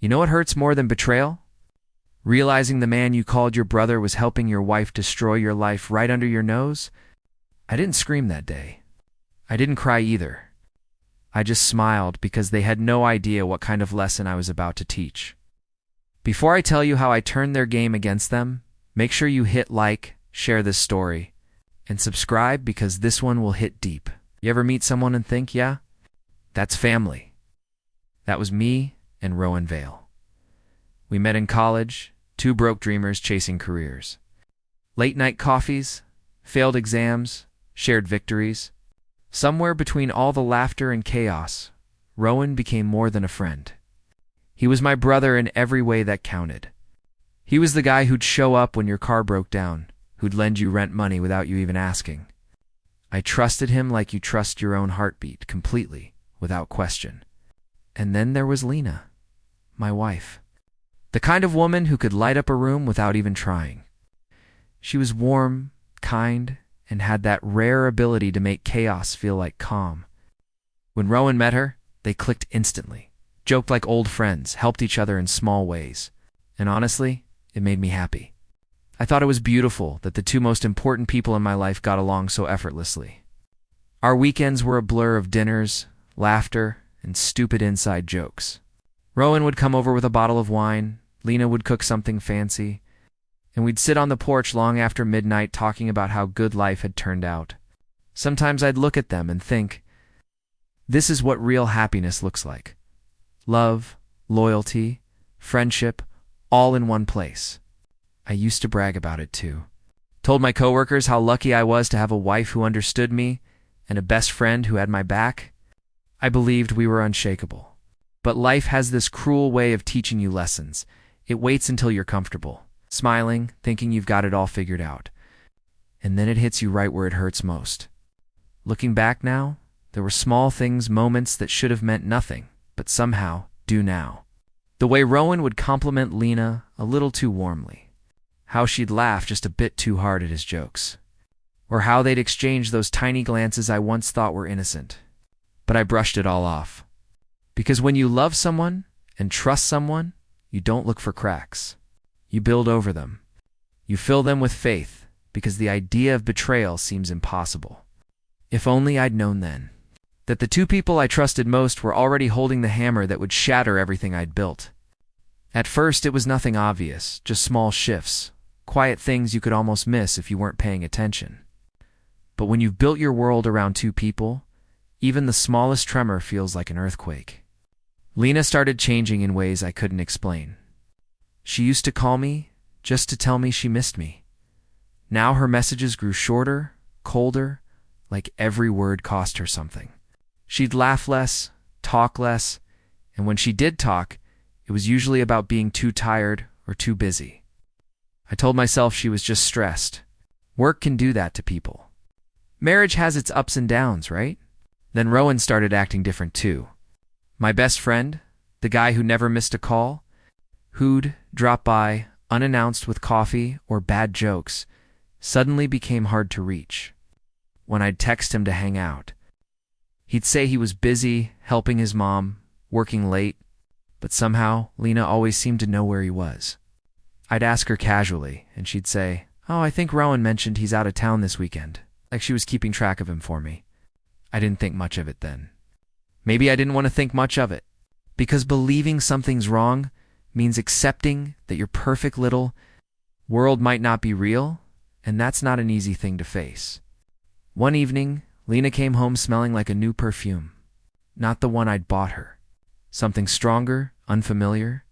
You know what hurts more than betrayal? Realizing the man you called your brother was helping your wife destroy your life right under your nose? I didn't scream that day. I didn't cry either. I just smiled because they had no idea what kind of lesson I was about to teach. Before I tell you how I turned their game against them, make sure you hit like, share this story, and subscribe because this one will hit deep. You ever meet someone and think, yeah, that's family? That was me and Rowan Vale. We met in college, two broke dreamers chasing careers. Late night coffees, failed exams, shared victories. Somewhere between all the laughter and chaos, Rowan became more than a friend. He was my brother in every way that counted. He was the guy who'd show up when your car broke down, who'd lend you rent money without you even asking. I trusted him like you trust your own heartbeat, completely, without question. And then there was Lena, my wife. The kind of woman who could light up a room without even trying. She was warm, kind, and had that rare ability to make chaos feel like calm. When Rowan met her, they clicked instantly, joked like old friends, helped each other in small ways. And honestly, it made me happy. I thought it was beautiful that the two most important people in my life got along so effortlessly. Our weekends were a blur of dinners, laughter, and stupid inside jokes. Rowan would come over with a bottle of wine, Lena would cook something fancy, and we'd sit on the porch long after midnight talking about how good life had turned out. Sometimes I'd look at them and think, this is what real happiness looks like. Love, loyalty, friendship, all in one place. I used to brag about it too. Told my coworkers how lucky I was to have a wife who understood me and a best friend who had my back. I believed we were unshakable. But life has this cruel way of teaching you lessons. It waits until you're comfortable, smiling, thinking you've got it all figured out. And then it hits you right where it hurts most. Looking back now, there were small things, moments that should have meant nothing, but somehow do now. The way Rowan would compliment Lena a little too warmly. How she'd laugh just a bit too hard at his jokes. Or how they'd exchange those tiny glances I once thought were innocent. But I brushed it all off. Because when you love someone and trust someone, you don't look for cracks. You build over them. You fill them with faith, because the idea of betrayal seems impossible. If only I'd known then that the two people I trusted most were already holding the hammer that would shatter everything I'd built. At first, it was nothing obvious, just small shifts, quiet things you could almost miss if you weren't paying attention. But when you've built your world around two people, even the smallest tremor feels like an earthquake. Lena started changing in ways I couldn't explain. She used to call me just to tell me she missed me. Now her messages grew shorter, colder, like every word cost her something. She'd laugh less, talk less, and when she did talk, it was usually about being too tired or too busy. I told myself she was just stressed. Work can do that to people. Marriage has its ups and downs, right? Then Rowan started acting different too. My best friend, the guy who never missed a call, who'd drop by unannounced with coffee or bad jokes, suddenly became hard to reach. When I'd text him to hang out, he'd say he was busy, helping his mom, working late, but somehow Lena always seemed to know where he was. I'd ask her casually, and she'd say, "Oh, I think Rowan mentioned he's out of town this weekend," like she was keeping track of him for me. I didn't think much of it then. Maybe I didn't want to think much of it, because believing something's wrong means accepting that your perfect little world might not be real, and that's not an easy thing to face. One evening, Lena came home smelling like a new perfume. Not the one I'd bought her. Something stronger, unfamiliar.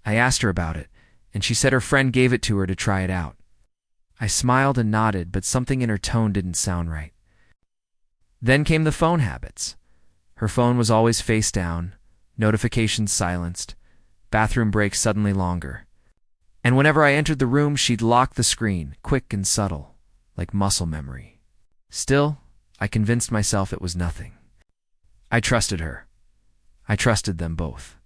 I asked her about it, and she said her friend gave it to her to try it out. I smiled and nodded, but something in her tone didn't sound right. Then came the phone habits. Her phone was always face down, notifications silenced, bathroom breaks suddenly longer. And whenever I entered the room, she'd lock the screen, quick and subtle, like muscle memory. Still, I convinced myself it was nothing. I trusted her. I trusted them both.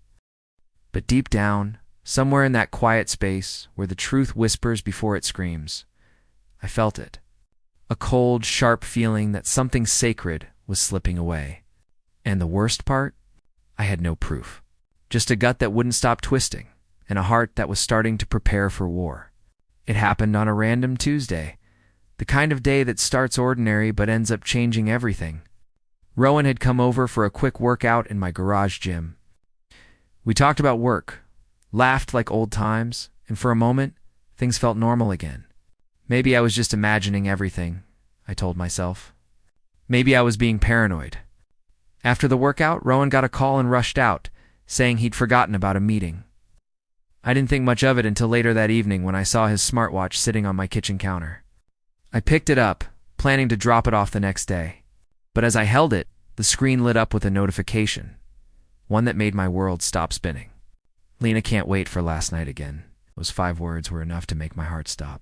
But deep down, somewhere in that quiet space where the truth whispers before it screams, I felt it. A cold, sharp feeling that something sacred was slipping away. And the worst part? I had no proof. just a gut that wouldn't stop twisting, and a heart that was starting to prepare for war. It happened on a random Tuesday, the kind of day that starts ordinary but ends up changing everything. Rowan had come over for a quick workout in my garage gym. We talked about work, laughed like old times, and for a moment, things felt normal again. Maybe I was just imagining everything, I told myself. Maybe I was being paranoid. After the workout, Rowan got a call and rushed out, saying he'd forgotten about a meeting. I didn't think much of it until later that evening when I saw his smartwatch sitting on my kitchen counter. I picked it up, planning to drop it off the next day. But as I held it, the screen lit up with a notification, one that made my world stop spinning. Lena can't wait for last night again. Those 5 words were enough to make my heart stop.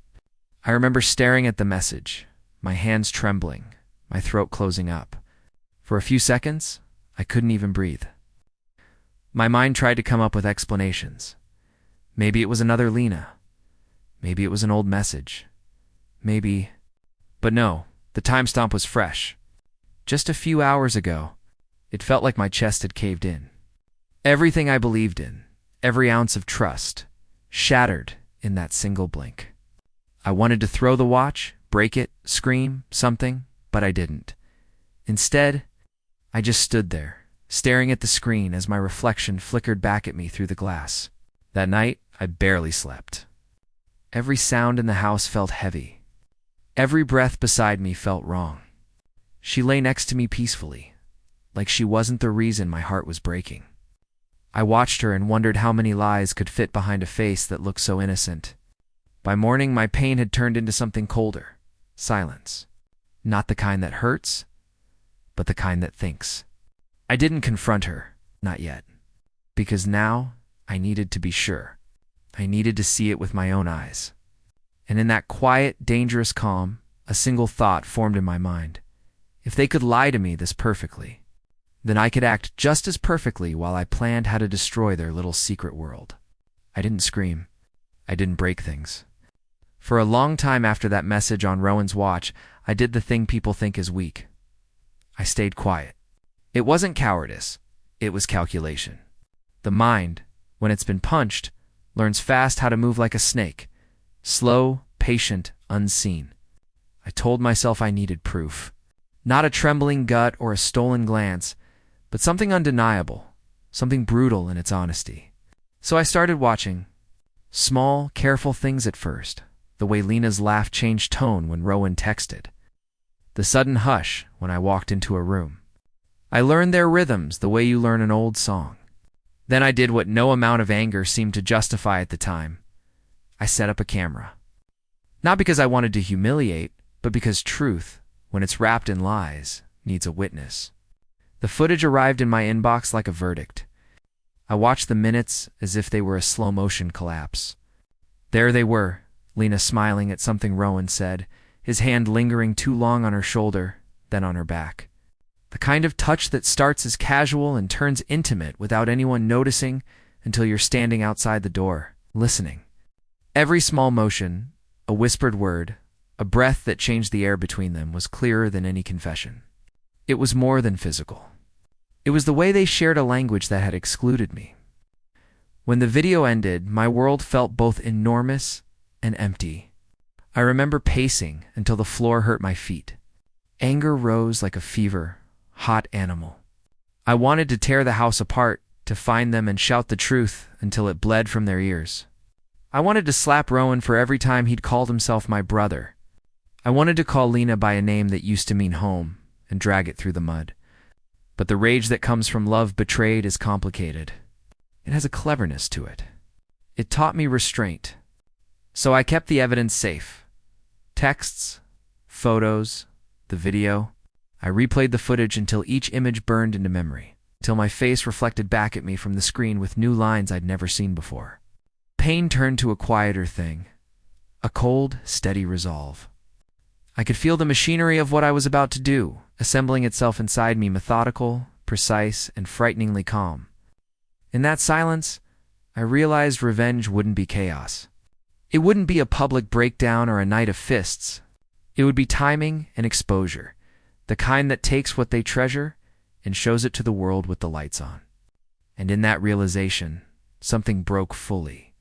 I remember staring at the message, my hands trembling, my throat closing up. For a few seconds, I couldn't even breathe. My mind tried to come up with explanations. Maybe it was another Lena. Maybe it was an old message. Maybe... But no, the timestamp was fresh. Just a few hours ago, it felt like my chest had caved in. Everything I believed in, every ounce of trust, shattered in that single blink. I wanted to throw the watch, break it, scream, something, but I didn't. Instead, I just stood there, staring at the screen as my reflection flickered back at me through the glass. That night, I barely slept. Every sound in the house felt heavy. Every breath beside me felt wrong. She lay next to me peacefully, like she wasn't the reason my heart was breaking. I watched her and wondered how many lies could fit behind a face that looked so innocent. By morning, my pain had turned into something colder, silence. Not the kind that hurts, but the kind that thinks. I didn't confront her, not yet, because now I needed to be sure. I needed to see it with my own eyes. And in that quiet, dangerous calm, a single thought formed in my mind. If they could lie to me this perfectly, then I could act just as perfectly while I planned how to destroy their little secret world. I didn't scream. I didn't break things. For a long time after that message on Rowan's watch, I did the thing people think is weak. I stayed quiet. It wasn't cowardice. It was calculation. The mind, when it's been punched, learns fast how to move like a snake. Slow, patient, unseen. I told myself I needed proof. Not a trembling gut or a stolen glance, but something undeniable, something brutal in its honesty. So I started watching. Small, careful things at first. The way Lena's laugh changed tone when Rowan texted. The sudden hush when I walked into a room. I learned their rhythms the way you learn an old song. Then I did what no amount of anger seemed to justify at the time. I set up a camera. Not because I wanted to humiliate, but because truth, when it's wrapped in lies, needs a witness. The footage arrived in my inbox like a verdict. I watched the minutes as if they were a slow-motion collapse. There they were, Lena smiling at something Rowan said, his hand lingering too long on her shoulder, then on her back. The kind of touch that starts as casual and turns intimate without anyone noticing until you're standing outside the door, listening. Every small motion, a whispered word, a breath that changed the air between them was clearer than any confession. It was more than physical. It was the way they shared a language that had excluded me. When the video ended, my world felt both enormous and empty. I remember pacing until the floor hurt my feet. Anger rose like a fever, hot animal. I wanted to tear the house apart, to find them and shout the truth until it bled from their ears. I wanted to slap Rowan for every time he'd called himself my brother. I wanted to call Lena by a name that used to mean home and drag it through the mud. But the rage that comes from love betrayed is complicated. It has a cleverness to it. It taught me restraint. So I kept the evidence safe. Texts, photos, the video. I replayed the footage until each image burned into memory, till my face reflected back at me from the screen with new lines I'd never seen before. Pain turned to a quieter thing, a cold, steady resolve. I could feel the machinery of what I was about to do, assembling itself inside me, methodical, precise, and frighteningly calm. In that silence, I realized revenge wouldn't be chaos. It wouldn't be a public breakdown or a night of fists. It would be timing and exposure, the kind that takes what they treasure and shows it to the world with the lights on. And in that realization, something broke fully.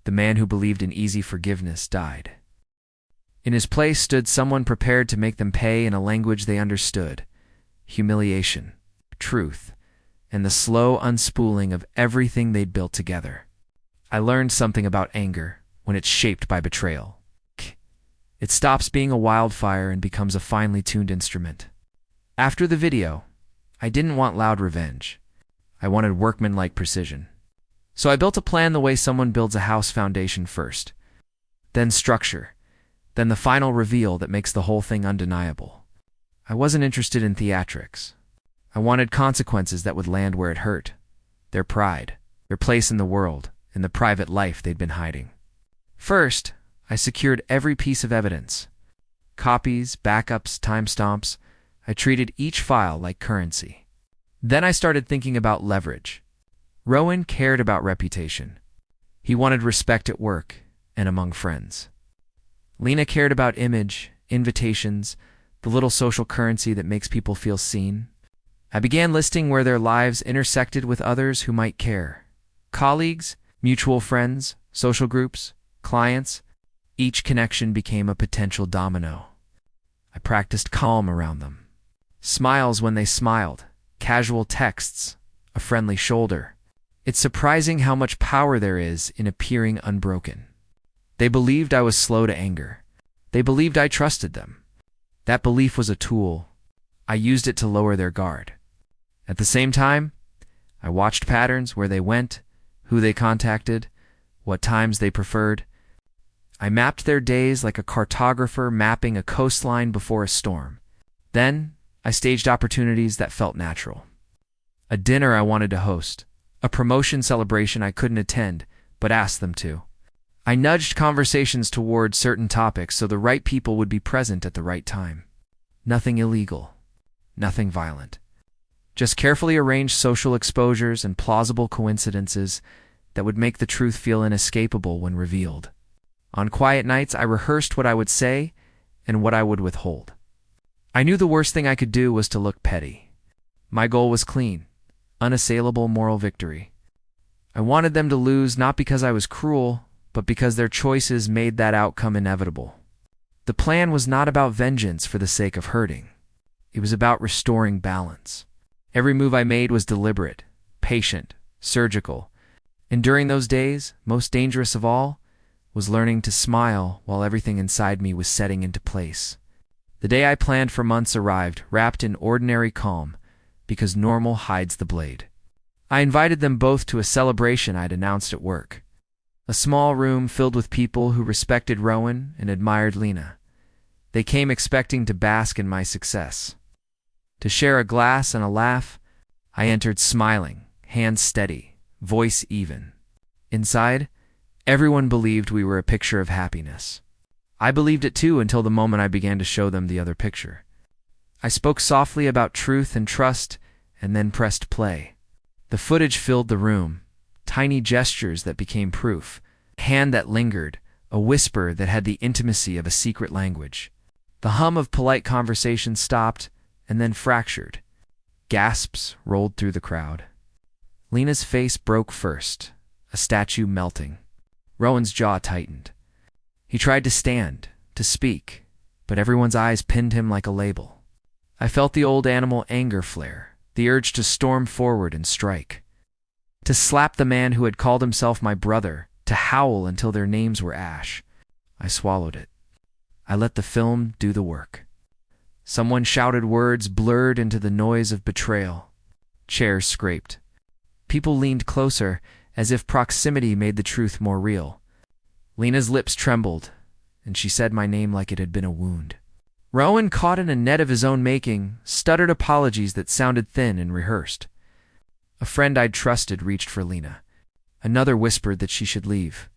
The man who believed in easy forgiveness died. In his place stood someone prepared to make them pay in a language they understood: humiliation, truth, and the slow unspooling of everything they'd built together. I learned something about anger when it's shaped by betrayal. It stops being a wildfire and becomes a finely tuned instrument. After the video, I didn't want loud revenge. I wanted workmanlike precision. So I built a plan the way someone builds a house foundation first, then structure, then the final reveal that makes the whole thing undeniable. I wasn't interested in theatrics. I wanted consequences that would land where it hurt: their pride, their place in the world, and the private life they'd been hiding. First, I secured every piece of evidence. Copies, backups, timestamps. I treated each file like currency. Then I started thinking about leverage. Rowan cared about reputation. He wanted respect at work and among friends. Lena cared about image, invitations, the little social currency that makes people feel seen. I began listing where their lives intersected with others who might care: colleagues, mutual friends, social groups, clients. Each connection became a potential domino. I practiced calm around them. Smiles when they smiled, casual texts, a friendly shoulder. It's surprising how much power there is in appearing unbroken. They believed I was slow to anger. They believed I trusted them. That belief was a tool. I used it to lower their guard. At the same time, I watched patterns: where they went, who they contacted, what times they preferred. I mapped their days like a cartographer mapping a coastline before a storm. Then, I staged opportunities that felt natural. A dinner I wanted to host, a promotion celebration I couldn't attend, but asked them to. I nudged conversations toward certain topics so the right people would be present at the right time. Nothing illegal, nothing violent. Just carefully arranged social exposures and plausible coincidences that would make the truth feel inescapable when revealed. On quiet nights, I rehearsed what I would say and what I would withhold. I knew the worst thing I could do was to look petty. My goal was clean, unassailable moral victory. I wanted them to lose not because I was cruel, but because their choices made that outcome inevitable. The plan was not about vengeance for the sake of hurting. It was about restoring balance. Every move I made was deliberate, patient, surgical. And during those days, most dangerous of all, was learning to smile while everything inside me was setting into place. The day I planned for months arrived, wrapped in ordinary calm, because normal hides the blade. I invited them both to a celebration I'd announced at work. A small room filled with people who respected Rowan and admired Lena. They came expecting to bask in my success. To share a glass and a laugh, I entered smiling, hands steady, voice even. Inside, everyone believed we were a picture of happiness. I believed it too until the moment I began to show them the other picture. I spoke softly about truth and trust and then pressed play. The footage filled the room, tiny gestures that became proof, a hand that lingered, a whisper that had the intimacy of a secret language. The hum of polite conversation stopped and then fractured. Gasps rolled through the crowd. Lena's face broke first, a statue melting. Rowan's jaw tightened. He tried to stand, to speak, but everyone's eyes pinned him like a label. I felt the old animal anger flare, the urge to storm forward and strike. To slap the man who had called himself my brother, to howl until their names were ash. I swallowed it. I let the film do the work. Someone shouted words blurred into the noise of betrayal. Chairs scraped. People leaned closer, as if proximity made the truth more real. Lena's lips trembled, and she said my name like it had been a wound. Rowan, caught in a net of his own making, stuttered apologies that sounded thin and rehearsed. A friend I'd trusted reached for Lena. Another whispered that she should leave.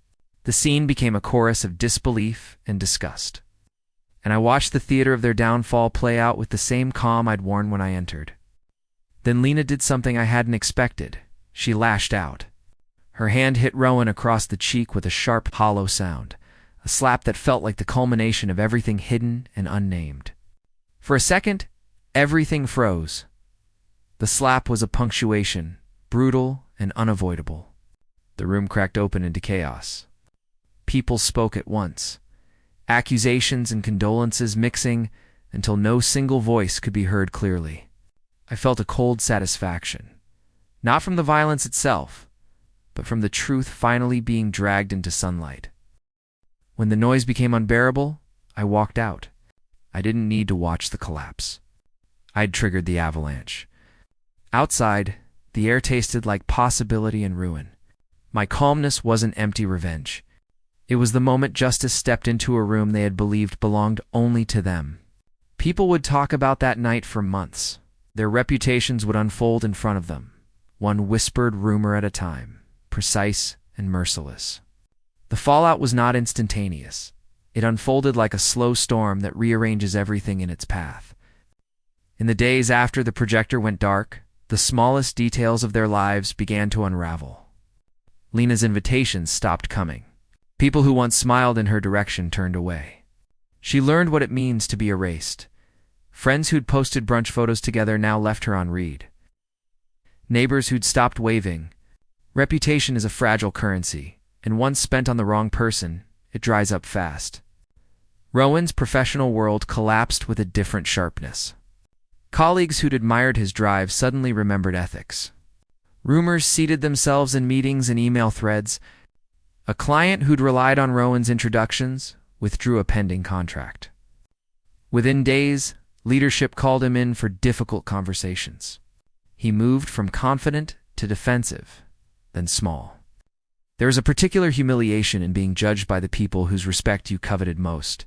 The scene became a chorus of disbelief and disgust. And I watched the theater of their downfall play out with the same calm I'd worn when I entered. Then Lena did something I hadn't expected. She lashed out. Her hand hit Rowan across the cheek with a sharp, hollow sound, a slap that felt like the culmination of everything hidden and unnamed. For a second, everything froze. The slap was a punctuation, brutal and unavoidable. The room cracked open into chaos. People spoke at once, accusations and condolences mixing until no single voice could be heard clearly. I felt a cold satisfaction, not from the violence itself, but from the truth finally being dragged into sunlight. When the noise became unbearable, I walked out. I didn't need to watch the collapse. I'd triggered the avalanche. Outside, the air tasted like possibility and ruin. My calmness wasn't empty revenge. It was the moment justice stepped into a room they had believed belonged only to them. People would talk about that night for months. Their reputations would unfold in front of them, one whispered rumor at a time, precise and merciless. The fallout was not instantaneous. It unfolded like a slow storm that rearranges everything in its path. In the days after the projector went dark, the smallest details of their lives began to unravel. Lena's invitations stopped coming. People who once smiled in her direction turned away. She learned what it means to be erased. Friends who'd posted brunch photos together now left her on read. Neighbors who'd stopped waving. Reputation is a fragile currency, and once spent on the wrong person, it dries up fast. Rowan's professional world collapsed with a different sharpness. Colleagues who'd admired his drive suddenly remembered ethics. Rumors seeded themselves in meetings and email threads. A client who'd relied on Rowan's introductions withdrew a pending contract. Within days, leadership called him in for difficult conversations. He moved from confident to defensive, then small. There is a particular humiliation in being judged by the people whose respect you coveted most.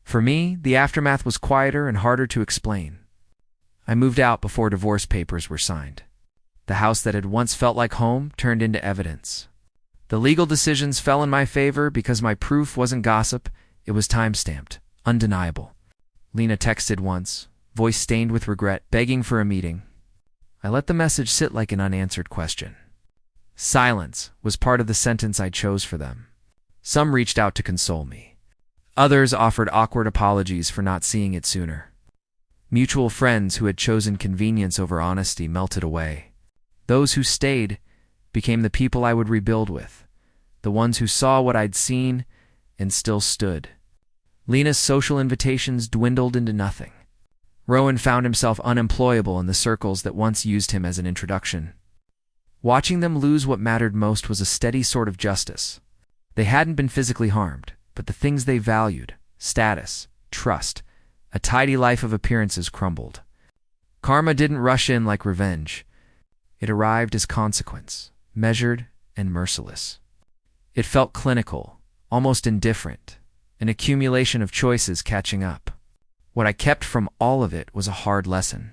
For me, the aftermath was quieter and harder to explain. I moved out before divorce papers were signed. The house that had once felt like home turned into evidence. The legal decisions fell in my favor because my proof wasn't gossip, it was time-stamped, undeniable. Lena texted once, voice stained with regret, begging for a meeting. I let the message sit like an unanswered question. Silence was part of the sentence I chose for them. Some reached out to console me. Others offered awkward apologies for not seeing it sooner. Mutual friends who had chosen convenience over honesty melted away. Those who stayed became the people I would rebuild with, the ones who saw what I'd seen and still stood. Lena's social invitations dwindled into nothing. Rowan found himself unemployable in the circles that once used him as an introduction. Watching them lose what mattered most was a steady sort of justice. They hadn't been physically harmed, but the things they valued, status, trust, a tidy life of appearances crumbled. Karma didn't rush in like revenge. It arrived as consequence, measured and merciless. It felt clinical, almost indifferent, an accumulation of choices catching up. What I kept from all of it was a hard lesson.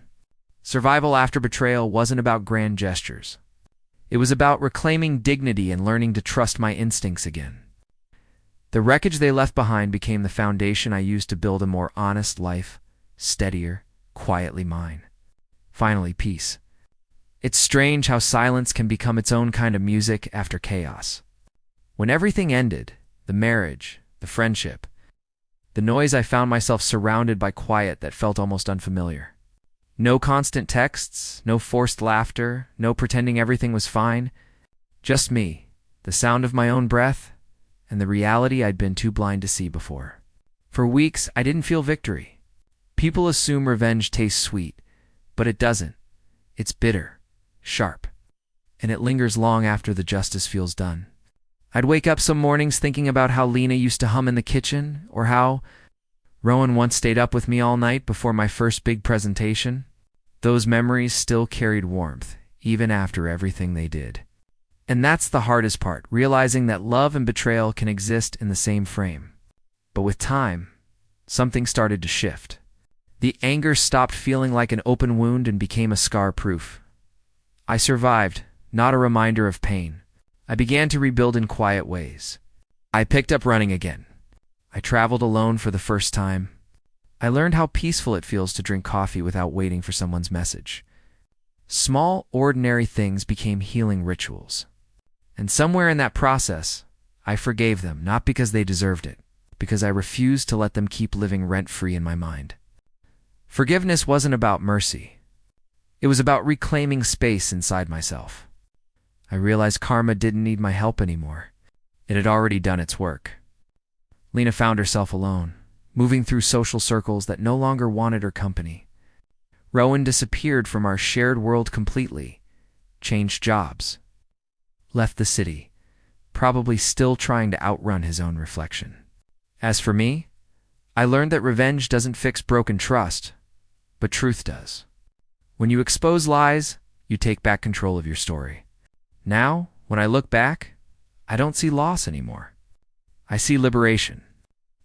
Survival after betrayal wasn't about grand gestures. It was about reclaiming dignity and learning to trust my instincts again. The wreckage they left behind became the foundation I used to build a more honest life, steadier, quietly mine. Finally, peace. It's strange how silence can become its own kind of music after chaos. When everything ended, the marriage, the friendship, the noise, I found myself surrounded by quiet that felt almost unfamiliar. No constant texts, no forced laughter, no pretending everything was fine. Just me, the sound of my own breath, and the reality I'd been too blind to see before. For weeks, I didn't feel victory. People assume revenge tastes sweet, but it doesn't. It's bitter, sharp, and it lingers long after the justice feels done. I'd wake up some mornings thinking about how Lena used to hum in the kitchen, or how Rowan once stayed up with me all night before my first big presentation. Those memories still carried warmth, even after everything they did. And that's the hardest part, realizing that love and betrayal can exist in the same frame. But with time, something started to shift. The anger stopped feeling like an open wound and became a scar-proof. I survived, not a reminder of pain. I began to rebuild in quiet ways. I picked up running again. I traveled alone for the first time. I learned how peaceful it feels to drink coffee without waiting for someone's message. Small, ordinary things became healing rituals. And somewhere in that process, I forgave them, not because they deserved it, because I refused to let them keep living rent-free in my mind. Forgiveness wasn't about mercy. It was about reclaiming space inside myself. I realized karma didn't need my help anymore. It had already done its work. Lena found herself alone, moving through social circles that no longer wanted her company. Rowan disappeared from our shared world completely, changed jobs, left the city, probably still trying to outrun his own reflection. As for me, I learned that revenge doesn't fix broken trust, but truth does. When you expose lies, you take back control of your story. Now, when I look back, I don't see loss anymore. I see liberation.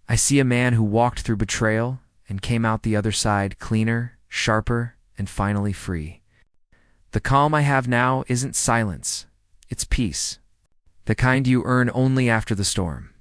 I see a man who walked through betrayal and came out the other side cleaner, sharper, and finally free. The calm I have now isn't silence, it's peace. The kind you earn only after the storm.